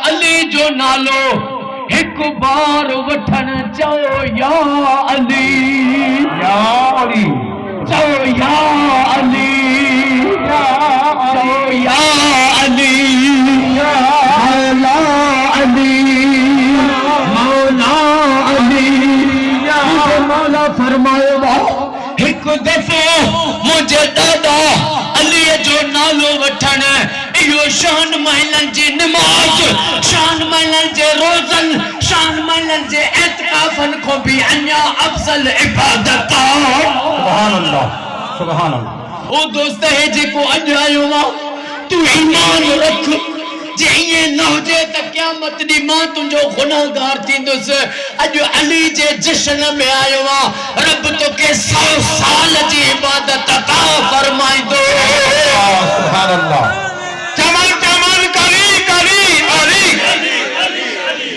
अली जो नालो एक बार वठन चओ या अली चओ या अली चओ या अली मौला अली मौला अली मौला फरमायो एक दफ़ो मुझे दादा अली जो नालो वठन यो शान महलन जी नमाज शान महलन जे रोजन शान महलन जे एतकाफन को भी अन्या अफजल इबादत सुभान अल्लाह ओ दोस्त है जेको अज आयो वा तू ईमान रख जे ये न होजे त क़यामत दी मां तुंजो गुनाहगार थींदुस अज अली जे जश्न में आयो वा रब तो के 100 साल जी इबादत अता फरमाइंदो सुभान अल्लाह चमन चमन कली कली अली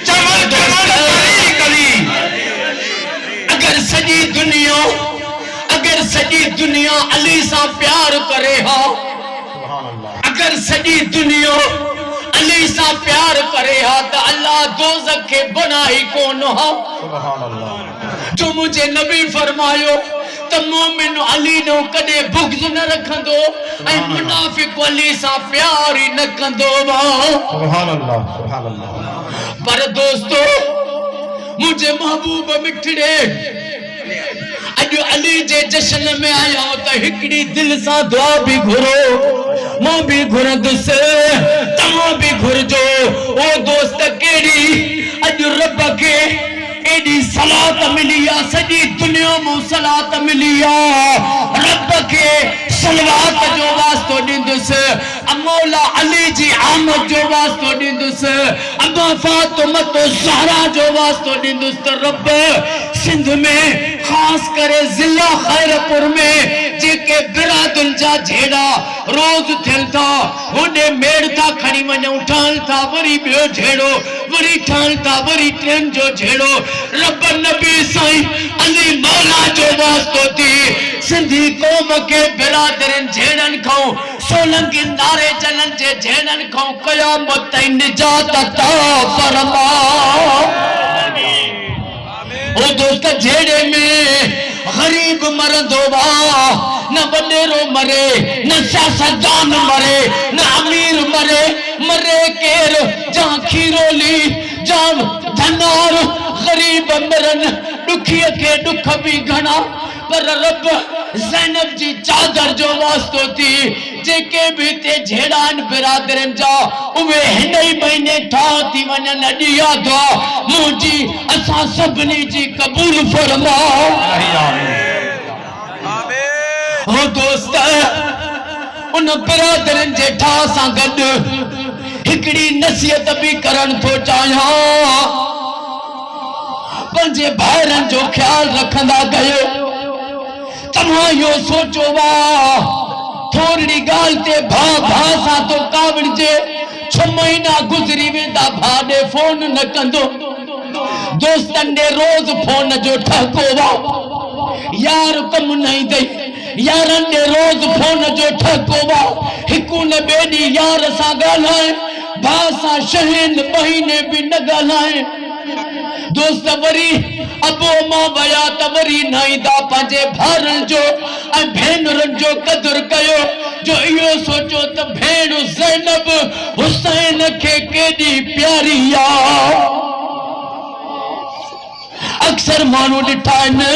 चमन चमन कली कली अगर सजी दुनिया अली सा प्यार करे हा अगर सजी दुनिया अली सा प्यार करे हा तो अल्लाह दोज़ख के बनाई कौन हा सुभान अल्लाह जो मुझे नबी फरमायो तो मोमिन अली नो कदे बुग़्ज़ न रखंदो ऐ मुनाफिक अली सा प्यार ही न कंदो सुभान अल्लाह पर दोस्तों मुझे महबूब मिठड़े अज अली जे जश्न में आया तो हिकड़ी दिल सा दुआ भी घुरो मां भी घुरदुस तव्हां भी घुरजो ओ दोस्त केड़ी अज रब के एडी सलात मिली आ सजी दुनिया में सलात मिली आ रब के सलवात जो वास्तो दिंदुस मौला अली जी आमद जो वास्तो दिंदुस अम्मा फातिमा तो ज़हरा जो वास्तो दिंदुस तो रब सिंध में खास करे जिला खैरपुर में जेके बिरादुल जा झेड़ा रोज थियन था होने मेड़ था खड़ी वञूं ठाल था वरी बियो झेड़ो वरी ठाल था वरी ट्रेन जो झेड़ो रब नबी साईं अली मौला जो वास्तो थी सिंधी कौम के बिरादरन झेड़न खां सोलंगी नारे चलन जे झेड़न खां क़यामत ताईं निजात अता फरमा ओ दोस्त झेड़े में गरीब मरंदो वा न वडेरो मरे न सियासतदान मरे न अमीर मरे मरे केर जा खीरोली जा धनार गरीब मरन दुखिया के दुख भी घना पर रब ज़ैनब जी चादर जो वास्तो थी जेके भी ते झेड़ान बिरादरन जा उवे हिंदई महीने ठा थी वञन अडिया दुआ मुजी असा सबनी जी कबूल फरमा हो दोस्त उन बिरादरन जे ठा सा गड हिकड़ी नसीहत भी करन थो चाहिया पंजे भाइरन जो ख्याल रखंदा गयो तव्हां यो सोचो वा थोड़ी गाल ते भा सा तो कावड़जे 6 महीना गुजरी वेंदा भा दे फोन न कंदो दोस्तन दे रोज फोन जो ठको वा यार कम नहीं दई यारन दे रोज फोन जो ठको वा हिकु न बेडी यार सा गालाए भा सा शहन महीने भी न गालाए दोस्त वरी अबो मां वया त वरी नाईंदा पंहिंजे भारन जो ऐं भेनरन जो कदर कयो जो इहो सोचो त भेण ज़ैनब हुसैन खे केॾी प्यारी आ अक्सर माण्हू ॾिठा आहिनि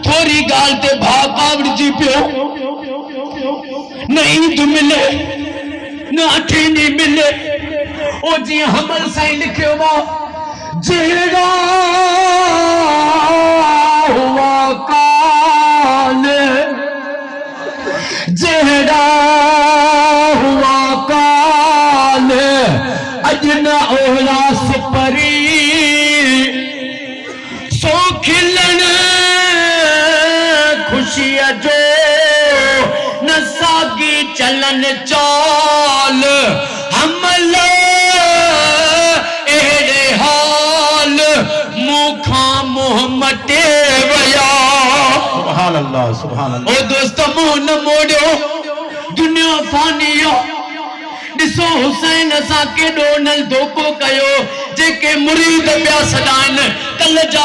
थोरी ॻाल्हि ते भाउ कावड़जी पियो न ईद मिले न अठीनी मिले ओ जीअं हमल साईं लिखियो वा जेड़ा हुआ काल जेड़ा हुआ काल अजना ओला सिपरी सो खिलन खुशी जो न सागी चलन चाल हमल मटे वया सुभान अल्लाह ओ दोस्त मुंह न मोड़ो दुनिया फानी ॾिसो हुसैन सां केॾो न धोखो कयो जेके मुरीद पिया सॾाइनि कल जा